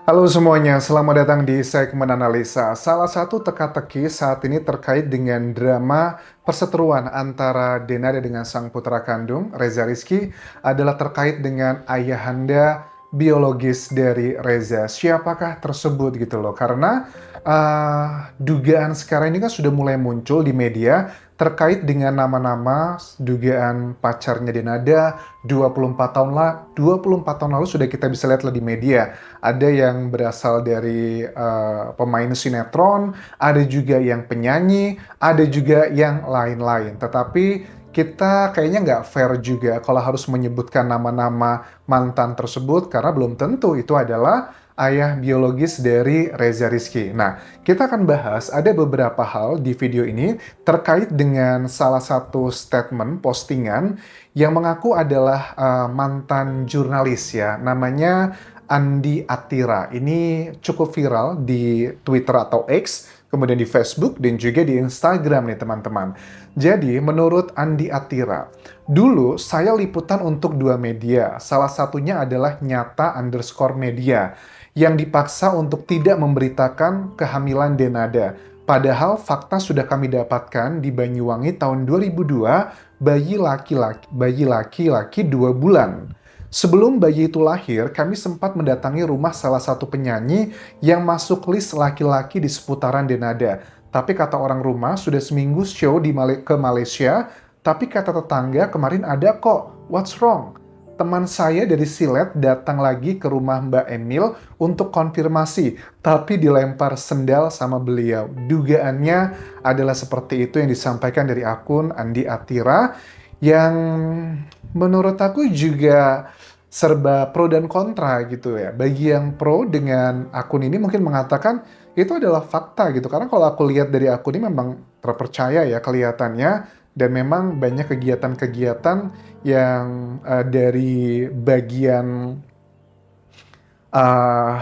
Halo semuanya, selamat datang di segmen analisa. Salah satu teka-teki saat ini terkait dengan drama perseteruan antara Denada dengan sang putra kandung, Reza Rizky, adalah terkait dengan ayahanda biologis dari Reza. Siapakah tersebut gitu loh? Karena dugaan sekarang ini kan sudah mulai muncul di media terkait dengan nama-nama dugaan pacarnya Denada 24 tahun lalu sudah kita bisa lihat lah di media. Ada yang berasal dari pemain sinetron, ada juga yang penyanyi, ada juga yang lain-lain. Tetapi kita kayaknya nggak fair juga kalau harus menyebutkan nama-nama mantan tersebut karena belum tentu itu adalah ayah biologis dari Reza Rizky. Nah, kita akan bahas ada beberapa hal di video ini terkait dengan salah satu statement postingan yang mengaku adalah mantan jurnalis ya. Namanya Andi Atira. Ini cukup viral di Twitter atau X, kemudian di Facebook, dan juga di Instagram nih teman-teman. Jadi, menurut Andi Atira, dulu saya liputan untuk dua media. Salah satunya adalah Nyata underscore Media, yang dipaksa untuk tidak memberitakan kehamilan Denada. Padahal fakta sudah kami dapatkan di Banyuwangi tahun 2002, bayi laki-laki 2 bulan. Sebelum bayi itu lahir, kami sempat mendatangi rumah salah satu penyanyi yang masuk list laki-laki di seputaran Denada. Tapi kata orang rumah, sudah seminggu show ke Malaysia, tapi kata tetangga kemarin ada kok. What's wrong? Teman saya dari Silet datang lagi ke rumah Mbak Emil untuk konfirmasi, tapi dilempar sendal sama beliau. Dugaannya adalah seperti itu yang disampaikan dari akun Andi Atira, yang menurut aku juga serba pro dan kontra gitu ya. Bagi yang pro dengan akun ini mungkin mengatakan itu adalah fakta gitu. Karena kalau aku lihat dari akun ini memang terpercaya ya kelihatannya, dan memang banyak kegiatan-kegiatan yang dari bagian uh,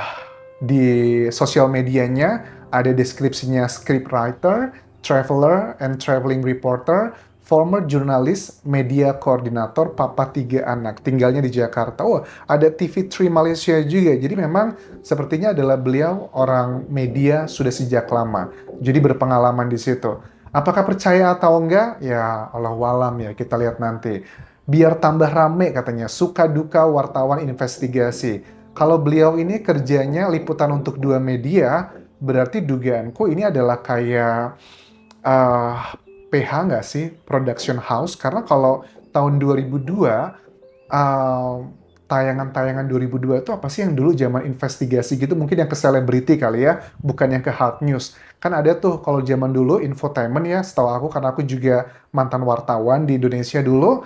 di sosial medianya ada deskripsinya scriptwriter, traveler and traveling reporter, former jurnalis, media koordinator, papa 3 anak, tinggalnya di Jakarta. Oh, ada TV3 Malaysia juga. Jadi memang sepertinya adalah beliau orang media sudah sejak lama. Jadi berpengalaman di situ. Apakah percaya atau enggak? Ya Allah walam ya, kita lihat nanti. Biar tambah rame katanya, suka duka wartawan investigasi. Kalau beliau ini kerjanya liputan untuk dua media, berarti dugaanku ini adalah kayak eh, PH nggak sih? Production house. Karena kalau tahun 2002, eh, tayangan-tayangan 2002 itu apa sih yang dulu zaman investigasi gitu? Mungkin yang ke selebriti kali ya, bukan yang ke hard news. Kan ada tuh kalau zaman dulu infotainment ya, setahu aku karena aku juga mantan wartawan di Indonesia dulu,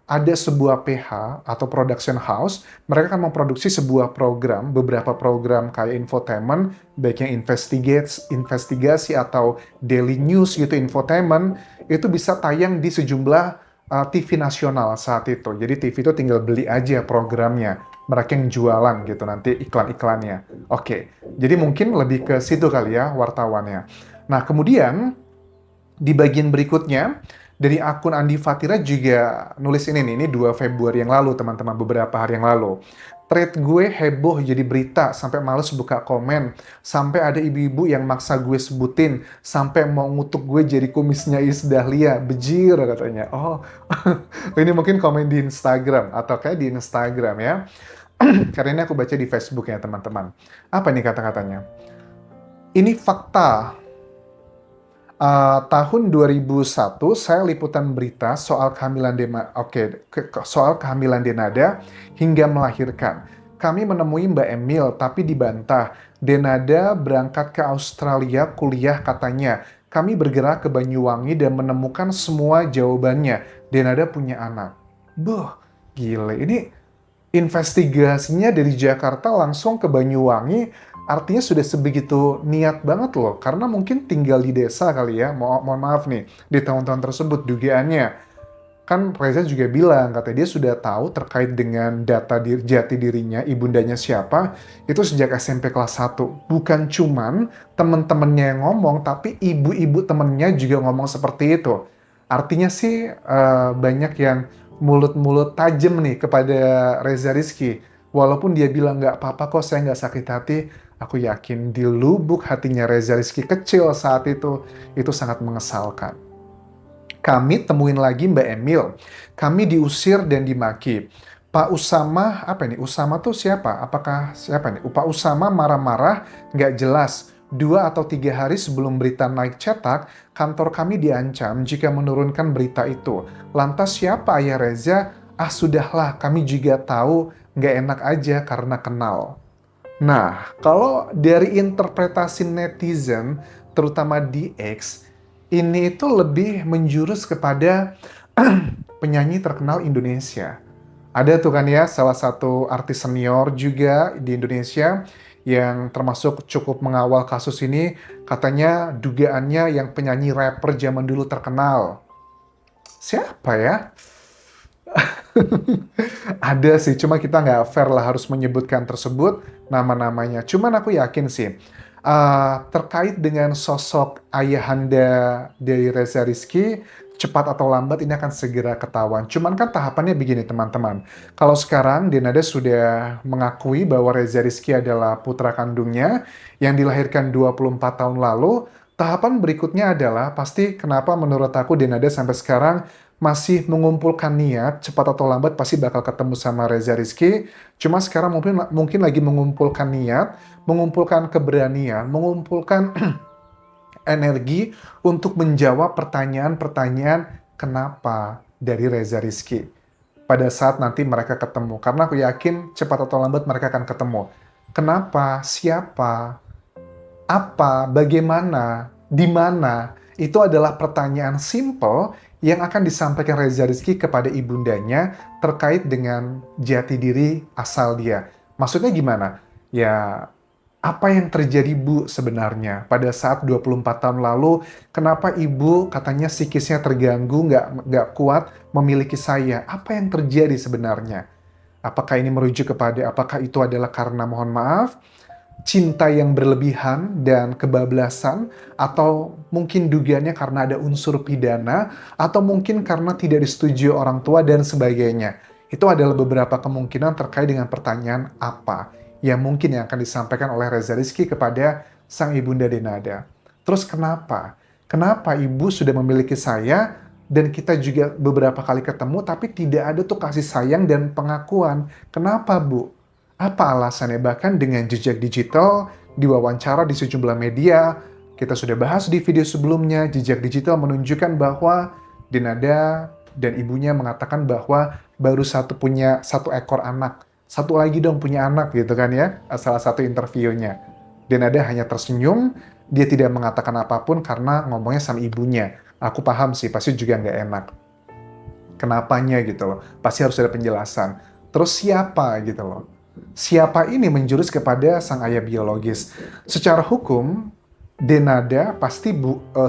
ada sebuah PH atau production house, mereka akan memproduksi sebuah program, beberapa program kayak infotainment, baik yang investigasi atau daily news gitu, infotainment, itu bisa tayang di sejumlah TV nasional saat itu. Jadi TV itu tinggal beli aja programnya, mereka yang jualan gitu nanti iklan-iklannya. Oke, jadi mungkin lebih ke situ kali ya wartawannya. Nah, kemudian di bagian berikutnya, dari akun Andi Fatira juga nulis ini nih, ini 2 Februari yang lalu teman-teman, beberapa hari yang lalu. Thread gue heboh jadi berita, sampai males buka komen, sampai ada ibu-ibu yang maksa gue sebutin, sampai mau ngutuk gue jadi kumisnya Iis Dahlia, bejir katanya. Oh, ini mungkin komen di Instagram, atau kayak di Instagram ya. Karena ini aku baca di Facebook ya teman-teman. Apa nih kata-katanya? Ini fakta. Tahun 2001 saya liputan berita soal kehamilan soal kehamilan Denada hingga melahirkan. Kami menemui Mbak Emil tapi dibantah. Denada berangkat ke Australia kuliah katanya. Kami bergerak ke Banyuwangi dan menemukan semua jawabannya. Denada punya anak. Buh, gile. Ini investigasinya dari Jakarta langsung ke Banyuwangi, artinya sudah sebegitu niat banget loh. Karena mungkin tinggal di desa kali ya, mohon maaf nih, di tahun-tahun tersebut dugaannya. Kan Reza juga bilang, katanya dia sudah tahu terkait dengan jati dirinya, ibundanya siapa, itu sejak SMP kelas 1. Bukan cuman temen-temennya yang ngomong, tapi ibu-ibu temennya juga ngomong seperti itu. Artinya sih banyak yang mulut-mulut tajam nih kepada Reza Rizky. Walaupun dia bilang nggak apa-apa kok, saya nggak sakit hati, aku yakin di lubuk hatinya Reza Rizky kecil saat itu sangat mengesalkan. Kami temuin lagi Mbak Emil. Kami diusir dan dimaki. Pak Usama, apa ini? Usama tuh siapa? Apakah siapa nih? Pak Usama marah-marah, nggak jelas. 2 atau 3 hari sebelum berita naik cetak, kantor kami diancam jika menurunkan berita itu. Lantas siapa ayah Reza? Ah sudahlah, kami juga tahu nggak enak aja karena kenal. Nah, kalau dari interpretasi netizen, terutama di X, ini itu lebih menjurus kepada penyanyi terkenal Indonesia. Ada tuh kan ya, salah satu artis senior juga di Indonesia yang termasuk cukup mengawal kasus ini, katanya dugaannya yang penyanyi rapper zaman dulu terkenal. Siapa ya? Ada sih, cuma kita nggak fair lah harus menyebutkan tersebut nama-namanya. Cuman aku yakin sih, terkait dengan sosok ayahanda dari Reza Rizky, cepat atau lambat ini akan segera ketahuan. Cuman kan tahapannya begini teman-teman. Kalau sekarang Denada sudah mengakui bahwa Reza Rizky adalah putra kandungnya yang dilahirkan 24 tahun lalu, tahapan berikutnya adalah pasti kenapa menurut aku Denada sampai sekarang masih mengumpulkan niat, cepat atau lambat pasti bakal ketemu sama Reza Rizky. Cuma sekarang mungkin lagi mengumpulkan niat, mengumpulkan keberanian, mengumpulkan energi untuk menjawab pertanyaan-pertanyaan kenapa dari Reza Rizky pada saat nanti mereka ketemu. Karena aku yakin cepat atau lambat mereka akan ketemu. Kenapa? Siapa? Apa? Bagaimana? Di mana? Itu adalah pertanyaan simple yang akan disampaikan Reza Rizky kepada ibundanya terkait dengan jati diri asal dia. Maksudnya gimana? Ya, apa yang terjadi Bu sebenarnya pada saat 24 tahun lalu, kenapa Ibu katanya psikisnya terganggu, nggak kuat memiliki saya? Apa yang terjadi sebenarnya? Apakah ini merujuk kepada, apakah itu adalah karena mohon maaf, cinta yang berlebihan dan kebablasan, atau mungkin dugaannya karena ada unsur pidana, atau mungkin karena tidak disetujui orang tua dan sebagainya. Itu adalah beberapa kemungkinan terkait dengan pertanyaan apa yang mungkin yang akan disampaikan oleh Reza Rizky kepada sang ibunda Denada. Terus kenapa? Kenapa ibu sudah memiliki saya dan kita juga beberapa kali ketemu tapi tidak ada tuh kasih sayang dan pengakuan. Kenapa Bu? Apa alasannya? Bahkan dengan jejak digital, diwawancara di sejumlah media, kita sudah bahas di video sebelumnya, jejak digital menunjukkan bahwa Denada dan ibunya mengatakan bahwa baru punya satu ekor anak. Satu lagi dong punya anak gitu kan ya, salah satu interviewnya. Denada hanya tersenyum, dia tidak mengatakan apapun karena ngomongnya sama ibunya. Aku paham sih, pasti juga nggak enak. Kenapanya gitu loh, pasti harus ada penjelasan. Terus siapa gitu loh. Siapa ini menjurus kepada sang ayah biologis. Secara hukum, Denada pasti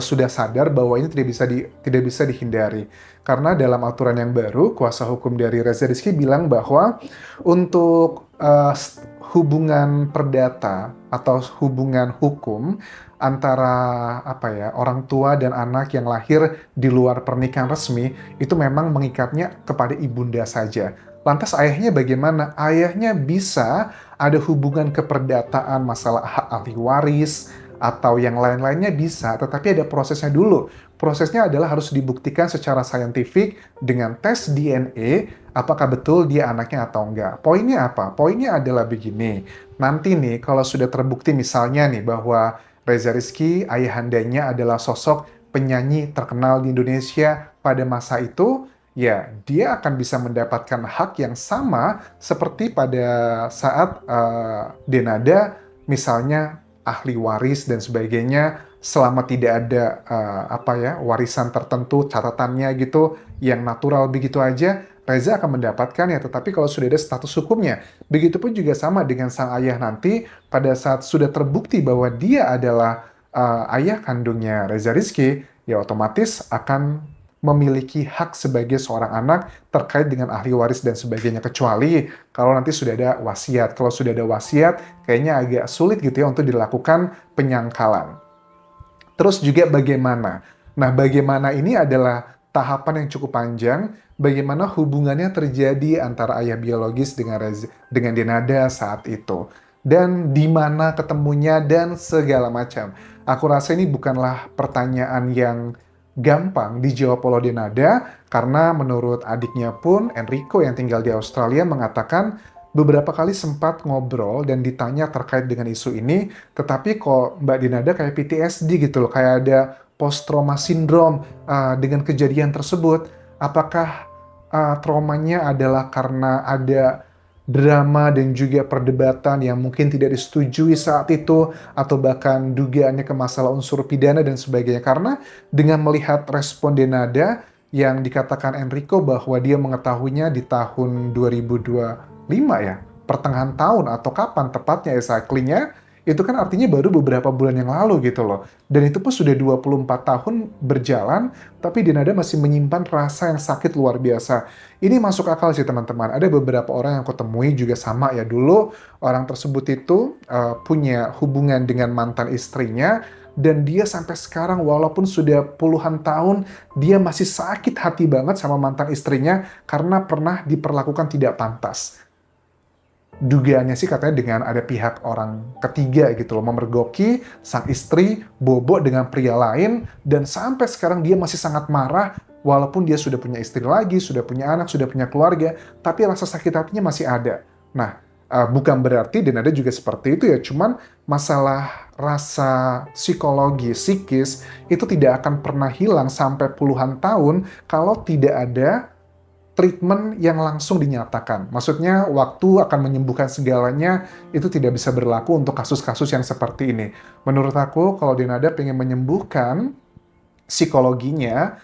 sudah sadar bahwa ini tidak bisa dihindari. Karena dalam aturan yang baru, kuasa hukum dari Reza Rizky bilang bahwa untuk hubungan perdata atau hubungan hukum antara orang tua dan anak yang lahir di luar pernikahan resmi itu memang mengikatnya kepada ibunda saja. Lantas ayahnya bagaimana? Ayahnya bisa ada hubungan keperdataan masalah hak ahli waris atau yang lain-lainnya bisa, tetapi ada prosesnya dulu. Prosesnya adalah harus dibuktikan secara saintifik dengan tes DNA apakah betul dia anaknya atau enggak. Poinnya apa? Poinnya adalah begini. Nanti nih kalau sudah terbukti misalnya nih bahwa Reza Rizky ayahandanya adalah sosok penyanyi terkenal di Indonesia pada masa itu, ya, dia akan bisa mendapatkan hak yang sama seperti pada saat Denada, misalnya ahli waris dan sebagainya, selama tidak ada warisan tertentu, catatannya gitu, yang natural begitu aja, Reza akan mendapatkan ya, tetapi kalau sudah ada status hukumnya. Begitupun juga sama dengan sang ayah nanti, pada saat sudah terbukti bahwa dia adalah ayah kandungnya Reza Rizky, ya otomatis akan memiliki hak sebagai seorang anak terkait dengan ahli waris dan sebagainya, kecuali kalau nanti sudah ada wasiat. Kalau sudah ada wasiat, kayaknya agak sulit gitu ya untuk dilakukan penyangkalan. Terus juga bagaimana? Nah, bagaimana ini adalah tahapan yang cukup panjang, bagaimana hubungannya terjadi antara ayah biologis dengan Denada saat itu. Dan di mana ketemunya dan segala macam. Aku rasa ini bukanlah pertanyaan yang gampang dijawab oleh Denada, karena menurut adiknya pun, Enrico yang tinggal di Australia mengatakan beberapa kali sempat ngobrol dan ditanya terkait dengan isu ini, tetapi kok Mbak Dinada kayak PTSD gitu loh, kayak ada post-trauma syndrome dengan kejadian tersebut. Apakah traumanya adalah karena ada drama dan juga perdebatan yang mungkin tidak disetujui saat itu, atau bahkan dugaannya ke masalah unsur pidana dan sebagainya. Karena dengan melihat respon Denada yang dikatakan Enrico bahwa dia mengetahuinya di tahun 2025 ya, pertengahan tahun atau kapan tepatnya exactly-nya, itu kan artinya baru beberapa bulan yang lalu gitu loh. Dan itu pun sudah 24 tahun berjalan, tapi Denada masih menyimpan rasa yang sakit luar biasa. Ini masuk akal sih teman-teman. Ada beberapa orang yang aku temui juga sama ya. Dulu orang tersebut itu punya hubungan dengan mantan istrinya, dan dia sampai sekarang walaupun sudah puluhan tahun, dia masih sakit hati banget sama mantan istrinya karena pernah diperlakukan tidak pantas. Dugaannya sih katanya dengan ada pihak orang ketiga gitu loh, memergoki sang istri, bobo dengan pria lain, dan sampai sekarang dia masih sangat marah walaupun dia sudah punya istri lagi, sudah punya anak, sudah punya keluarga, tapi rasa sakit hatinya masih ada. Nah, bukan berarti dan ada juga seperti itu ya, cuman masalah rasa psikologi, psikis, itu tidak akan pernah hilang sampai puluhan tahun kalau tidak ada treatment yang langsung dinyatakan. Maksudnya waktu akan menyembuhkan segalanya, itu tidak bisa berlaku untuk kasus-kasus yang seperti ini. Menurut aku, kalau Denada pengen menyembuhkan psikologinya,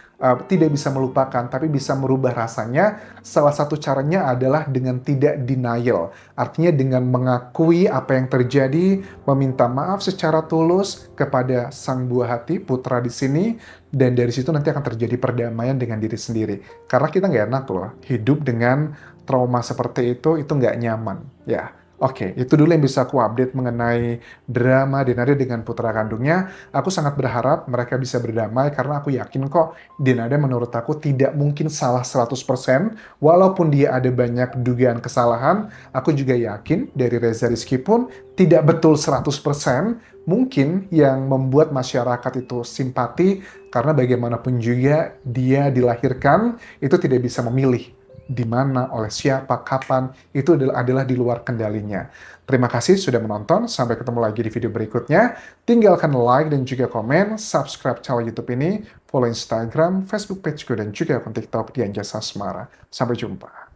tidak bisa melupakan, tapi bisa merubah rasanya. Salah satu caranya adalah dengan tidak denial. Artinya dengan mengakui apa yang terjadi, meminta maaf secara tulus kepada sang buah hati, putra di sini, dan dari situ nanti akan terjadi perdamaian dengan diri sendiri. Karena kita nggak enak loh, hidup dengan trauma seperti itu nggak nyaman. Ya, oke, itu dulu yang bisa aku update mengenai drama Denada dengan putra kandungnya. Aku sangat berharap mereka bisa berdamai karena aku yakin kok Denada menurut aku tidak mungkin salah 100%. Walaupun dia ada banyak dugaan kesalahan, aku juga yakin dari Reza Rizky pun tidak betul 100%. Mungkin yang membuat masyarakat itu simpati karena bagaimanapun juga dia dilahirkan itu tidak bisa memilih di mana, oleh siapa, kapan, itu adalah di luar kendalinya. Terima kasih sudah menonton, sampai ketemu lagi di video berikutnya. Tinggalkan like dan juga komen, subscribe channel YouTube ini, follow Instagram, Facebook page gue, dan juga akun TikTok di Anjasa Asmara. Sampai jumpa.